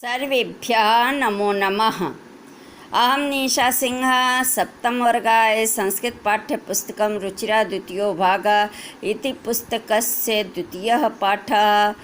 सर्वेभ्यः नमो नमः। अहं निशा सिंह सप्तमवर्गाय संस्कृतपाठ्यपुस्तकं रुचिरा द्वितीयो भागः इति पुस्तकस्य द्वितीयः पाठः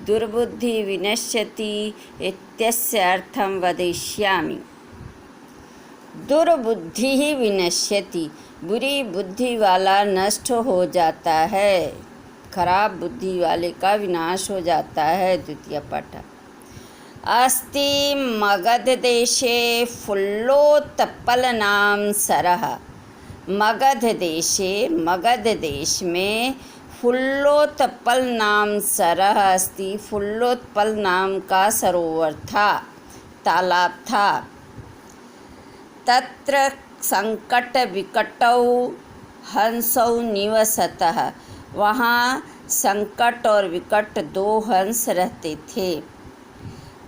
दुर्बुद्धिः विनश्यति इत्यस्य अर्थं वदिष्यामि। दुर्बुद्धिः विनश्यति, बुरी बुद्धि वाला नष्ट हो जाता है, खराब बुद्धि वाले का विनाश हो जाता है। द्वितीय पाठ। अस्ति मगधदेशे फुल्लोत्पलनां सरः। मगध देश में फुल्लोत्पल नाम सरः अस्ति। फुल्लोत्पल नाम का सरोवर था, तालाब था। तत्र संकट विकटौ हंसौ निवसतः। वहाँ संकट और विकट दो हंस रहते थे।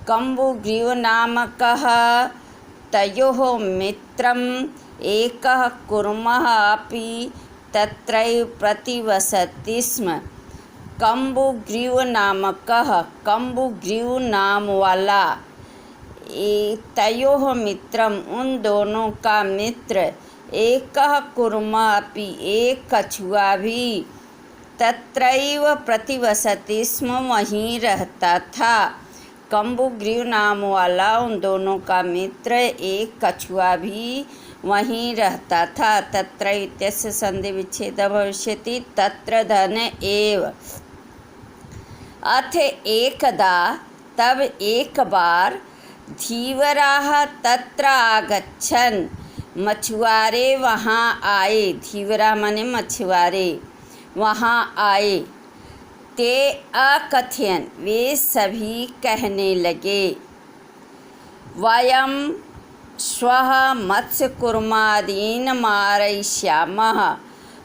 कम्बुग्रीव नामकः तयोः मित्रम् एकः कुर्मः अपि तत्रैव प्रतिवसति स्म। कम्बुग्रीव नामकः, कम्बुग्रीव नाम वाला, तयोः मित्रम उन दोनों का मित्र, एकः कुर्मा अपि एक कछुआ भी, तत्रैव प्रतिवसति स्म वहीं रहता था। कम्बुग्रीव नाम वाला उन दोनों का मित्र एक कछुआ भी वहीं रहता था। तत्र इत्यस्य संधि विच्छेद भविष्यति। तत्र धन एव। अथ एकदा, तब एक बार, धीवराः तत्र आगच्छन्, मछुआरे वहाँ आए। धीवरा माने मछुआरे वहाँ आए। ते अकथयन्, वे सभी कहने लगे, वयं श्वः मत्स्यकूर्मादीन् मारयिष्यामः।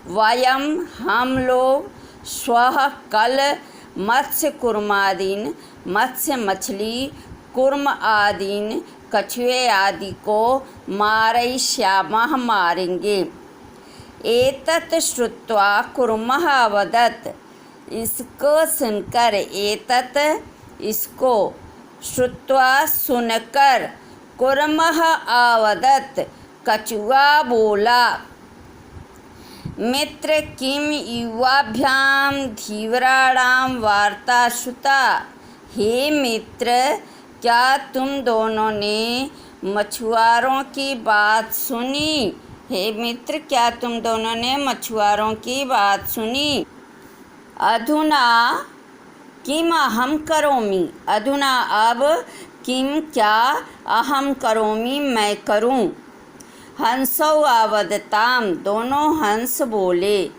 वयं हम लोग, श्वः कल, मत्स्यकूर्मादीन् मत्स्य मछली, कूर्म आदीन कछुए आदि को, मारयिष्यामः मारेंगे। एतत् श्रुत्वा कूर्मः अवदत्, इसको सुनकर, एतत् इसको, श्रुत्वा सुनकर, कूर्मः अवदत् कछुआ बोला, मित्र किम युवाभ्यां धीवराणां वार्ता श्रुता। हे मित्र, क्या तुम दोनों ने मछुआरों की बात सुनी? हे मित्र, क्या तुम दोनों ने मछुआरों की बात सुनी? अधुना किम अहम करोमि। अधुना अब, किम क्या, अहम करोमि मैं करूं। हंसौ अवदताम, दोनों हंस बोले,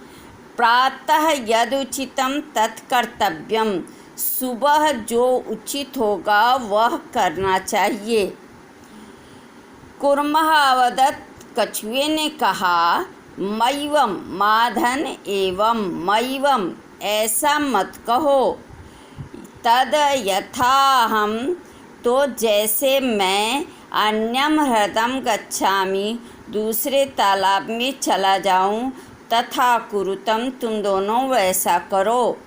प्रातः यदुचितं तत्कर्तव्यम, सुबह जो उचित होगा वह करना चाहिए। कूर्मः अवदत्, कछुए ने कहा, मैवं, माधन एवं, मैवं, ऐसा मत कहो, तद यथाहम, तो जैसे मैं, अन्यम ह्रदं गच्छामि, दूसरे तालाब में चला जाऊं, तथा कुरुतम, तुम दोनों वैसा करो।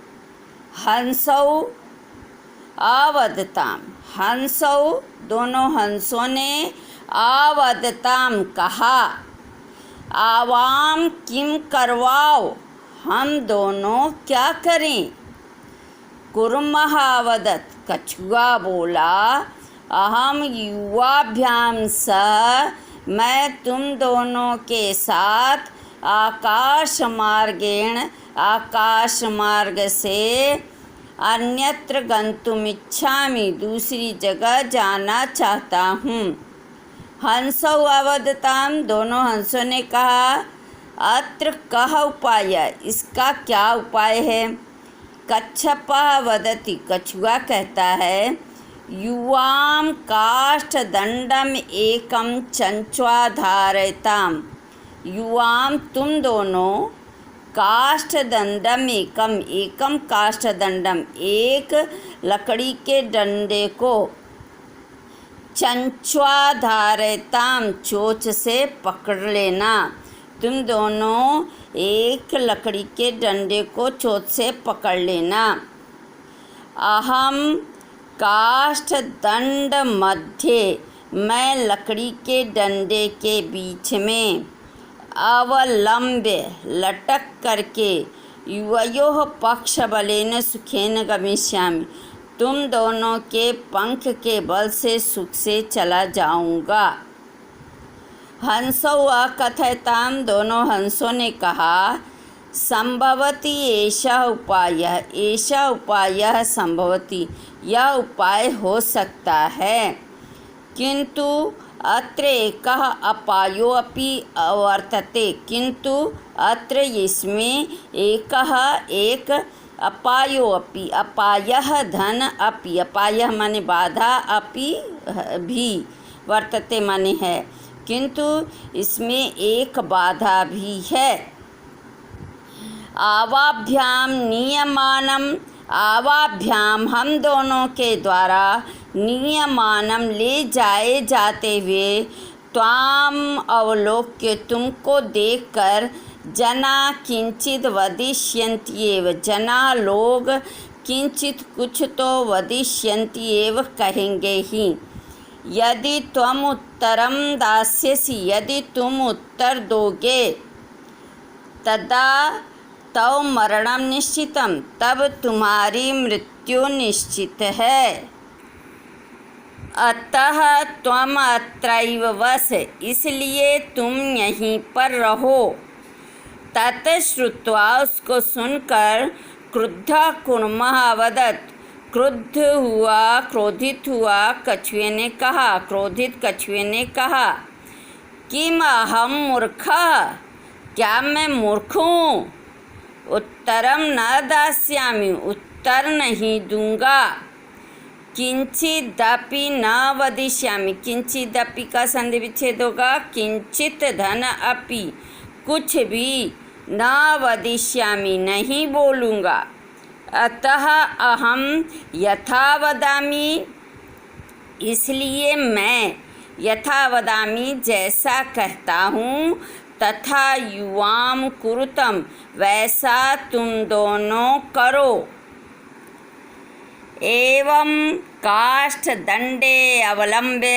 हंसौ अवदताम, हंसौ दोनों हंसों ने, अवदताम कहा, आवाम किम करवाओ, हम दोनों क्या करें। कूर्मः अवदत्, कछुआ बोला, अहम युवाभ्यां सह, मैं तुम दोनों के साथ, आकाश मार्गेण, आकाश मार्ग से, अन्यत्र गन्तुमिच्छामि, दूसरी जगह जाना चाहता हूँ। हंसौ अवदताम, दोनों हंसों ने कहा, अत्र कः उपाय, इसका क्या उपाय है। कच्छपः वदति, कछुआ कहता है, युवां काष्ठदण्डम् एकं चंच्वा धारयताम्। युवां, तुम दोनों, काष्ठदण्डम् एकम, एकम काष्ठदण्डम, एक लकड़ी के डंडे को, चंच्वा धारयताम, चोंच से पकड़ लेना। तुम दोनों एक लकड़ी के डंडे को चोंच से पकड़ लेना। अहम काष्ठ दंड मध्य, मैं लकड़ी के डंडे के बीच में अवलंब्य लटक करके युवयोः पक्षबलेन सुखेन गमिष्यामि, तुम दोनों के पंख के बल से सुख से चला जाऊंगा। हंसौ अकथयताम, दोनों हंसों ने कहा, संभवति एषः उपायः, एषः उपायः संभवति, यह उपाय हो सकता है। किंतु अत्र एकः अपायो अपि वर्तते, किंतु अत्र इसमें एकः एक अपायो अपि, अपायः धन अपि, अपायः माने बाधा, अपि भी, वर्तते माने है, किंतु इसमें एक बाधा भी है। आवाभ्याम नियमानम, आवाभ्याम हम दोनों के द्वारा, नियमानम ले जाए जाते हुए, त्वाम अवलोक्य तुमको देखकर, जना किंचित वदिष्यन्ति एव, जना लोग किंचित कुछ तो वदिष्यन्ति एव कहेंगे ही। यदि त्वम उत्तरम दास्यसि, यदि तुम उत्तर दोगे, तदा तव मरणम निश्चितम, तब तुम्हारी मृत्यु निश्चित है। अतः त्वम अत्रैव वस, इसलिए तुम यहीं पर रहो। तत् श्रुत्वा, उसको सुनकर, क्रुद्धः कुर्मः अवदत्, क्रुद्ध हुआ, क्रोधित हुआ कछुए ने कहा, क्रोधित कछुए ने कहा, किम अहम मूर्खः, क्या मैं मूर्ख हूँ? उत्तरम न दास्यामि, उत्तर नहीं दूंगा। किंचिदपि न वदिष्यामि, किंचिदपि का संधि विच्छेद होगा, किंचित धन अपि, कुछ भी, न वदिष्यामि नहीं बोलूँगा। अतः अहम यथा वदामि, इसलिए मैं यथा वदामि जैसा कहता हूँ, तथा युवाम कुरुतम, वैसा तुम दोनों करो। एवं काष्ठ दंडे अवलंब्य,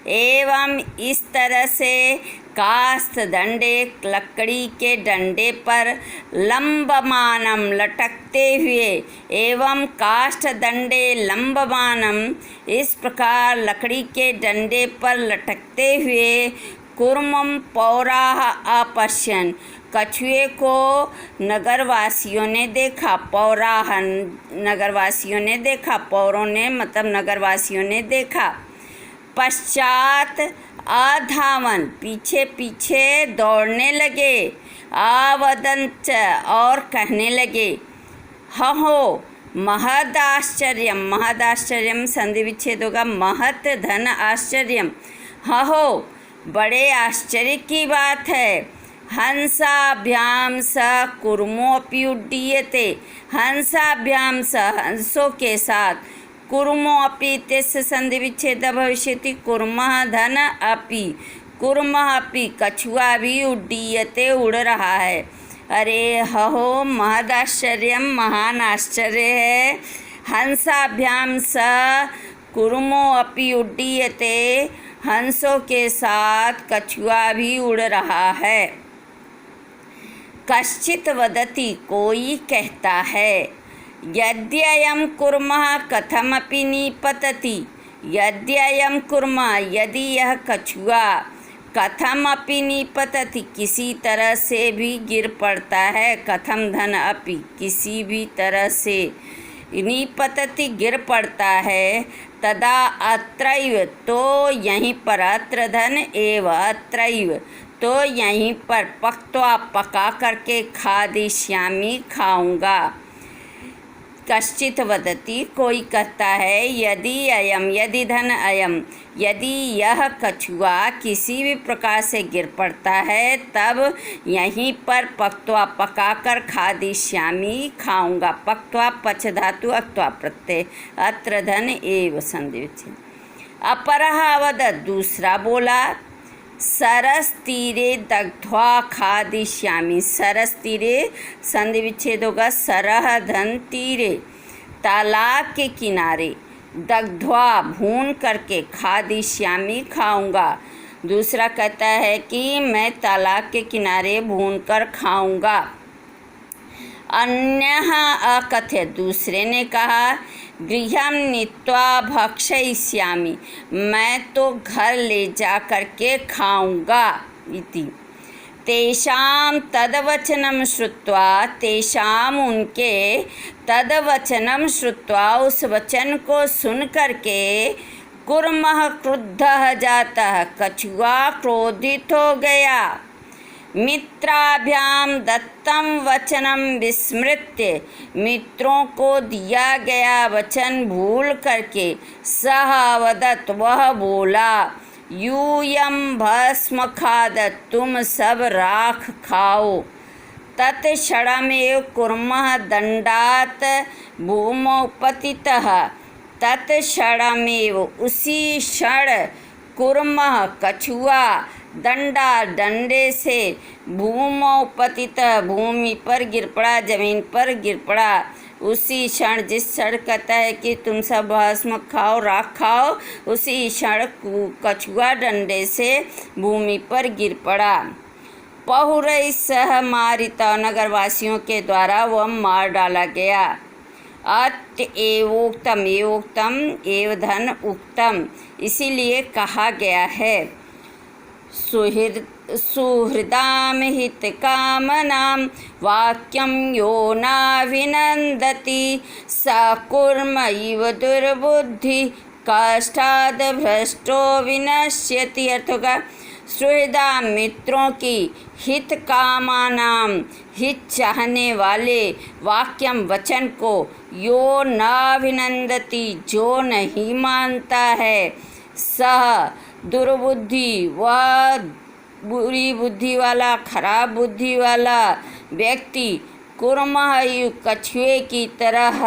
एवं इस तरह से काष्ठ दंडे लकड़ी के डंडे पर, लंबमानम लटकते हुए, एवं काष्ठ दंडे लंबमानम, इस प्रकार लकड़ी के डंडे पर लटकते हुए, कुर्मम पौराः अपश्यन्, कछुए को नगरवासियों ने देखा, पौराः नगरवासियों ने देखा, पौरों ने मतलब नगरवासियों ने देखा। पश्चात अधावन, पीछे पीछे दौड़ने लगे, आवदंच, और कहने लगे, हहो महदाश्चर्यम, महदाश्चर्यम संधि विच्छेद होगा, महत धन आश्चर्यम, हहो बड़े आश्चर्य की बात है। हंसाभ्याम स कुर्मोऽपि उड्डीयते, हंसाभ्याम स हंसों के साथ, कुर्मोऽपि इत्यस्य संधि विच्छेद भविष्यति, कुर्मः धन अपि, कुर्मः अपि कछुआ भी, उड्डीयते उड़ रहा है। अरे हो महदाश्चर्यम, महान आश्चर्य है। हंसाभ्याम स कुर्मोऽपि उड्डीयते, हंसों के साथ कछुआ भी उड़ रहा है। कश्चित वदति, कोई कहता है, यद्ययं कुर्मः कथमपि निपतति, यद्ययं कुर्मः, यदि यह कछुआ, कथमपि निपतति, किसी तरह से भी गिर पड़ता है, कथम धन अपि, किसी भी तरह से, निपतति गिर पड़ता है, तदा अत्रैव, तो यहीं पर, अत्र धन एव अत्रैव, तो यहीं पर, पक्त्वा पका करके, खादिष्यामि खाऊंगा। कश्चित वदति, कोई कहता है, यदि अयम, यदि धन अयम, यदि यह कछुआ किसी भी प्रकार से गिर पड़ता है, तब यहीं पर पक्त्वा पकाकर, खादिष्यामि खाऊंगा। पक्त्वा पच धातु अक्त्वा प्रत्यय, अत्र धन एव संधि विच्छेद। अपरः अवदत्, दूसरा बोला, सरस तीरे दग्ध्वा खादिष्यामि, सरस तीरे संधि विच्छेद होगा, सरह धन तीरे, तालाब के किनारे, दग्ध्वा भून करके खादिष्यामि खाऊंगा। दूसरा कहता है कि मैं तालाब के किनारे भून कर खाऊंगा। अन्यः अकथयत्, दूसरे ने कहा गृहं नीत्वा भक्षयिष्यामि, मैं तो घर ले जा कर के खाऊंगा इति। तेषां तद्वचनं श्रुत्वा, तेषां उनके तद्वचनं श्रुत्वा, उस वचन को सुन करके कुर्मः क्रुद्धः जातः, कछुआ क्रोधित हो गया। मित्राभ्याम दत्तम वचनम विस्मृत्य, मित्रों को दिया गया वचन भूल करके सह वदत्, वह बोला यूयं भस्म खादत्, तुम सब राख खाओ। तत्क्षणमेव कुर्मः दंडात् भूमौ पतितः, तत्क्षणमेव उसी क्षण कुर्मः कछुआ दंडा डंडे से भूमौ पतितः, भूमि पर गिर पड़ा, जमीन पर गिर पड़ा। उसी क्षण, जिस क्षण कहता है कि तुम सब भस्म खाओ, राख खाओ, उसी क्षण कछुआ डंडे से भूमि पर गिर पड़ा। पहुरैः सह मारिता, नगरवासियों के द्वारा वह मार डाला गया। अत एवोक्तम, एवोक्तम एव धन उक्तम, इसीलिए कहा गया है सुहृदां हितकामनां वाक्यं यो नाभिनन्दति स कुर्म इव दुर्बुद्धि काष्ठाद् भ्रष्टो विनश्यति। अर्थ होगा सुहृदा, मित्रों की, हित कामानां, हित चाहने वाले, वाक्यम वचन को, यो नाभिनन्दति, जो नहीं मानता है, सह दुर्बुद्धि, वह बुरी बुद्धि वाला, खराब बुद्धि वाला व्यक्ति, कुर्मः कछुए की तरह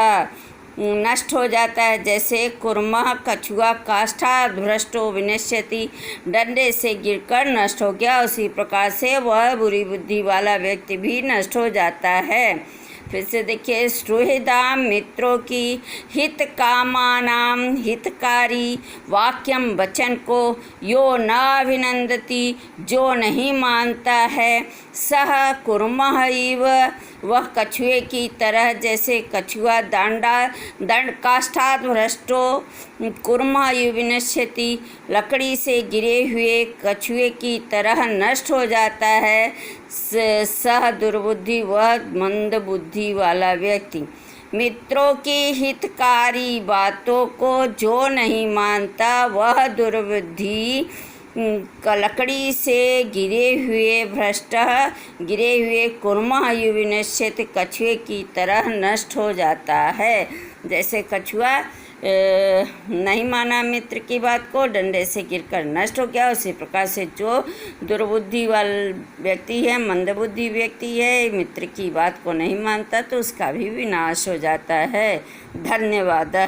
नष्ट हो जाता है। जैसे कुर्मः कछुआ काष्ठाद् भ्रष्टो विनश्यति, डंडे से गिरकर नष्ट हो गया, उसी प्रकार से वह बुरी बुद्धि वाला व्यक्ति भी नष्ट हो जाता है। फिर से देखिए, सुहृदाम, मित्रों की, हित कामानाम, हितकारी, वाक्यम वचन को, यो नाभिनन्दति, जो नहीं मानता है, सह कुर्मः इव, वह कछुए की तरह, जैसे कछुआ दंड काष्ठाद् भ्रष्टो कुर्मः इव विनश्यति, लकड़ी से गिरे हुए कछुए की तरह नष्ट हो जाता है। सह दुर्बुद्धि, वह मंद बुद्धि वाला व्यक्ति, मित्रों की हितकारी बातों को जो नहीं मानता, वह दुर्बुद्धि लकड़ी से गिरे हुए भ्रष्ट, गिरे हुए कुर्मः इव विनश्यति, कछुए की तरह नष्ट हो जाता है। जैसे कछुआ नहीं माना मित्र की बात को, डंडे से गिरकर नष्ट हो गया, उसी प्रकार से जो दुर्बुद्धि वाला व्यक्ति है, मंदबुद्धि व्यक्ति है, मित्र की बात को नहीं मानता, तो उसका भी विनाश हो जाता है। धन्यवाद।